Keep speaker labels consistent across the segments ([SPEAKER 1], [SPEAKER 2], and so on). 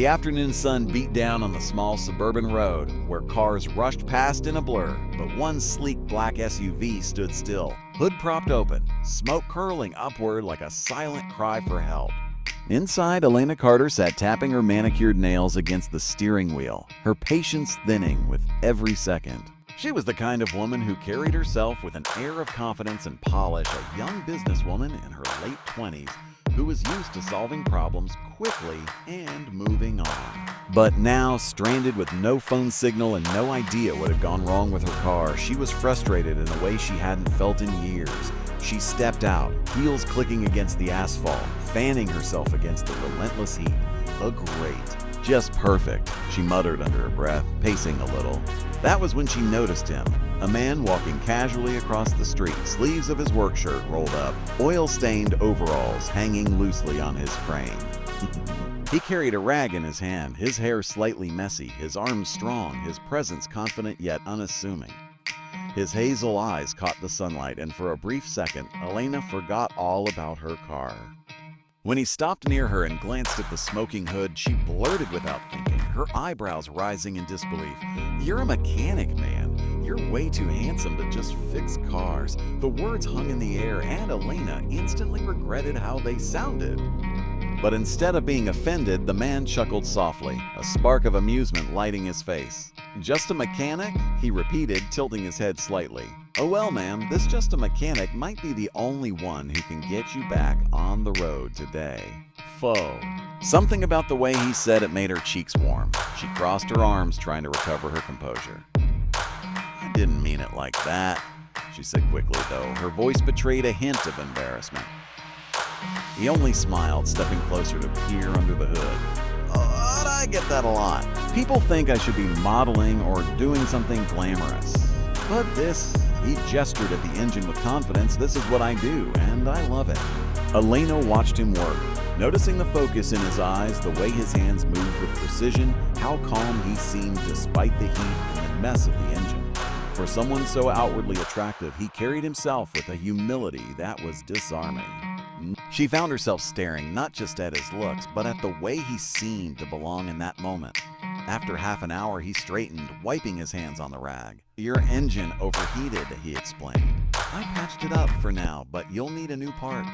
[SPEAKER 1] The afternoon sun beat down on the small suburban road, where cars rushed past in a blur, but one sleek black SUV stood still, hood propped open, smoke curling upward like a silent cry for help. Inside, Elena Carter sat tapping her manicured nails against the steering wheel, her patience thinning with every second. She was the kind of woman who carried herself with an air of confidence and polish, a young businesswoman in her late 20s who was used to solving problems quickly and moving on. But now, stranded with no phone signal and no idea what had gone wrong with her car, she was frustrated in a way she hadn't felt in years. She stepped out, heels clicking against the asphalt, fanning herself against the relentless heat. Great. Just perfect, she muttered under her breath, pacing a little. That was when she noticed him, a man walking casually across the street, sleeves of his work shirt rolled up, oil-stained overalls hanging loosely on his frame. He carried a rag in his hand, his hair slightly messy, his arms strong, his presence confident yet unassuming. His hazel eyes caught the sunlight, and for a brief second, Elena forgot all about her car. When he stopped near her and glanced at the smoking hood, she blurted without thinking, her eyebrows rising in disbelief. "You're a mechanic, man. You're way too handsome to just fix cars." The words hung in the air, and Elena instantly regretted how they sounded. But instead of being offended, the man chuckled softly, a spark of amusement lighting his face. "Just a mechanic?" he repeated, tilting his head slightly. "Oh well, ma'am, this just a mechanic might be the only one who can get you back on the road today." Foe. Something about the way he said it made her cheeks warm. She crossed her arms, trying to recover her composure. "I didn't mean it like that," she said quickly, though her voice betrayed a hint of embarrassment. He only smiled, stepping closer to peer under the hood. "But I get that a lot. People think I should be modeling or doing something glamorous. But this," he gestured at the engine with confidence, "this is what I do, and I love it." Elena watched him work, noticing the focus in his eyes, the way his hands moved with precision, how calm he seemed despite the heat and the mess of the engine. For someone so outwardly attractive, he carried himself with a humility that was disarming. She found herself staring not just at his looks, but at the way he seemed to belong in that moment. After half an hour, he straightened, wiping his hands on the rag. "Your engine overheated," he explained. "I patched it up for now, but you'll need a new part.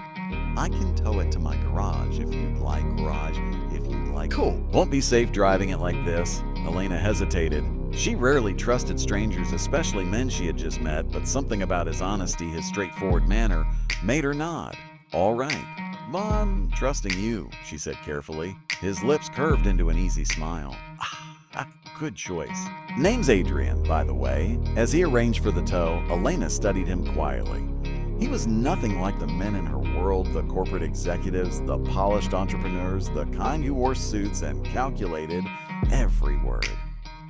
[SPEAKER 1] I can tow it to my garage if you'd like. Cool. Won't be safe driving it like this." Elena hesitated. She rarely trusted strangers, especially men she had just met, but something about his honesty, his straightforward manner, made her nod. "All right. I'm trusting you," she said carefully. His lips curved into an easy smile. Good choice. "Name's Adrian, by the way." As he arranged for the tow, Elena studied him quietly. He was nothing like the men in her world, the corporate executives, the polished entrepreneurs, the kind who wore suits and calculated every word.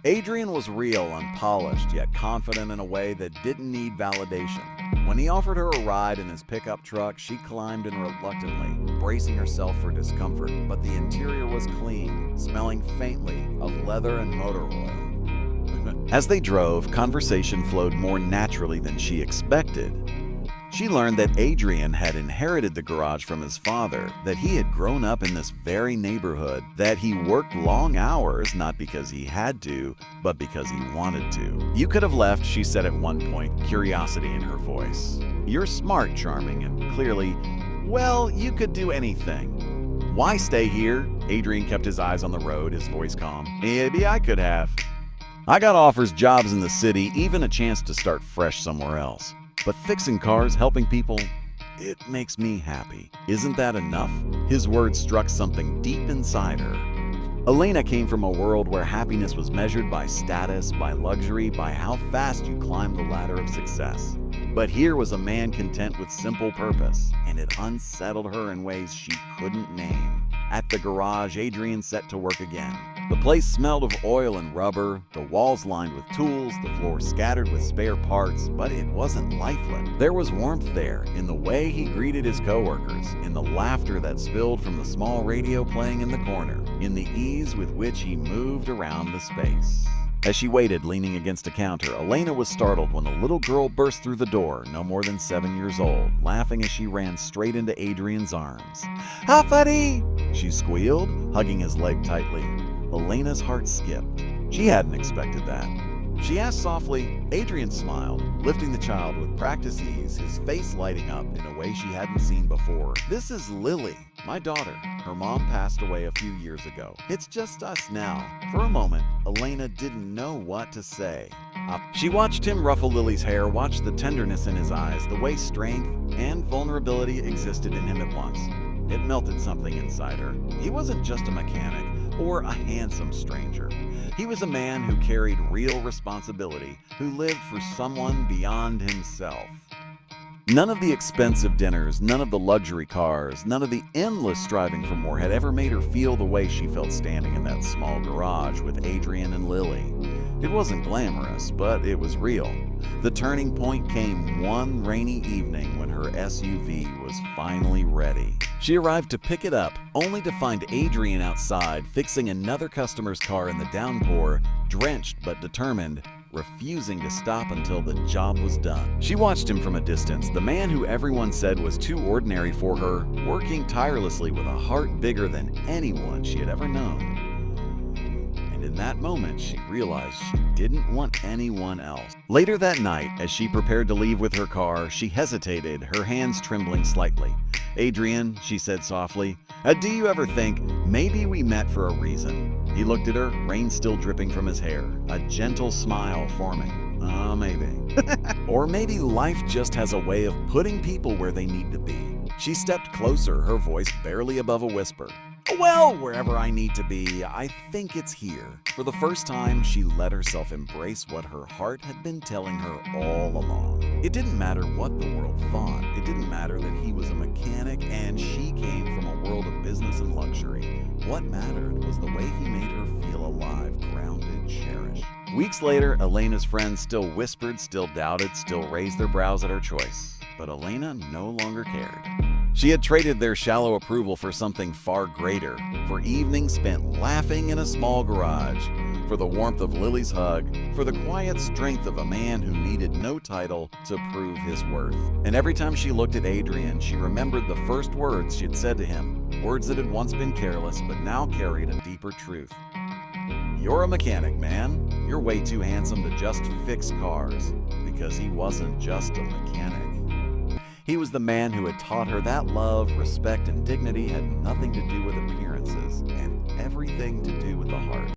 [SPEAKER 1] Adrian was real, unpolished, yet confident in a way that didn't need validation. When he offered her a ride in his pickup truck, she climbed in reluctantly, bracing herself for discomfort, but the interior was clean, smelling faintly of leather and motor oil. As they drove, conversation flowed more naturally than she expected. She learned that Adrian had inherited the garage from his father, that he had grown up in this very neighborhood, that he worked long hours, not because he had to, but because he wanted to. "You could have left," she said at one point, curiosity in her voice. "You're smart, charming, and clearly, well, you could do anything." "Why stay here?" Adrian kept his eyes on the road, his voice calm. "Maybe I could have. I got offers, jobs in the city, even a chance to start fresh somewhere else. But fixing cars, helping people, it makes me happy. Isn't that enough?" His words struck something deep inside her. Elena came from a world where happiness was measured by status, by luxury, by how fast you climbed the ladder of success. But here was a man content with simple purpose, and it unsettled her in ways she couldn't name. At the garage, Adrian set to work again. The place smelled of oil and rubber, the walls lined with tools, the floor scattered with spare parts, but it wasn't lifeless. There was warmth there, in the way he greeted his coworkers, in the laughter that spilled from the small radio playing in the corner, in the ease with which he moved around the space. As she waited, leaning against a counter, Elena was startled when a little girl burst through the door, no more than 7 years old, laughing as she ran straight into Adrian's arms. "How funny!" she squealed, hugging his leg tightly. Elena's heart skipped. She hadn't expected that. She asked softly. Adrian smiled, lifting the child with practiced ease, his face lighting up in a way she hadn't seen before. "This is Lily, my daughter. Her mom passed away a few years ago. It's just us now." For a moment, Elena didn't know what to say. She watched him ruffle Lily's hair, watched the tenderness in his eyes, the way strength and vulnerability existed in him at once. It melted something inside her. He wasn't just a mechanic or a handsome stranger. He was a man who carried real responsibility, who lived for someone beyond himself. None of the expensive dinners, none of the luxury cars, none of the endless striving for more had ever made her feel the way she felt standing in that small garage with Adrian and Lily. It wasn't glamorous, but it was real. The turning point came one rainy evening when her SUV was finally ready. She arrived to pick it up, only to find Adrian outside fixing another customer's car in the downpour, drenched but determined, refusing to stop until the job was done. She watched him from a distance, the man who everyone said was too ordinary for her, working tirelessly with a heart bigger than anyone she had ever known. And in that moment, she realized she didn't want anyone else. Later that night, as she prepared to leave with her car, she hesitated, her hands trembling slightly. "Adrian," she said softly, "do you ever think maybe we met for a reason?" He looked at her, rain still dripping from his hair, a gentle smile forming. Maybe. Or maybe life just has a way of putting people where they need to be. She stepped closer, her voice barely above a whisper. "Well, wherever I need to be, I think it's here." For the first time, she let herself embrace what her heart had been telling her all along. It didn't matter what the world thought. It didn't matter that he was a mechanic and she came from a world of business and luxury. What mattered was the way he made her feel alive, grounded, cherished. Weeks later, Elena's friends still whispered, still doubted, still raised their brows at her choice. But Elena no longer cared. She had traded their shallow approval for something far greater, for evenings spent laughing in a small garage, for the warmth of Lily's hug, for the quiet strength of a man who needed no title to prove his worth. And every time she looked at Adrian, she remembered the first words she had said to him, words that had once been careless but now carried a deeper truth. "You're a mechanic, man. You're way too handsome to just fix cars." Because he wasn't just a mechanic. He was the man who had taught her that love, respect, and dignity had nothing to do with appearances and everything to do with the heart.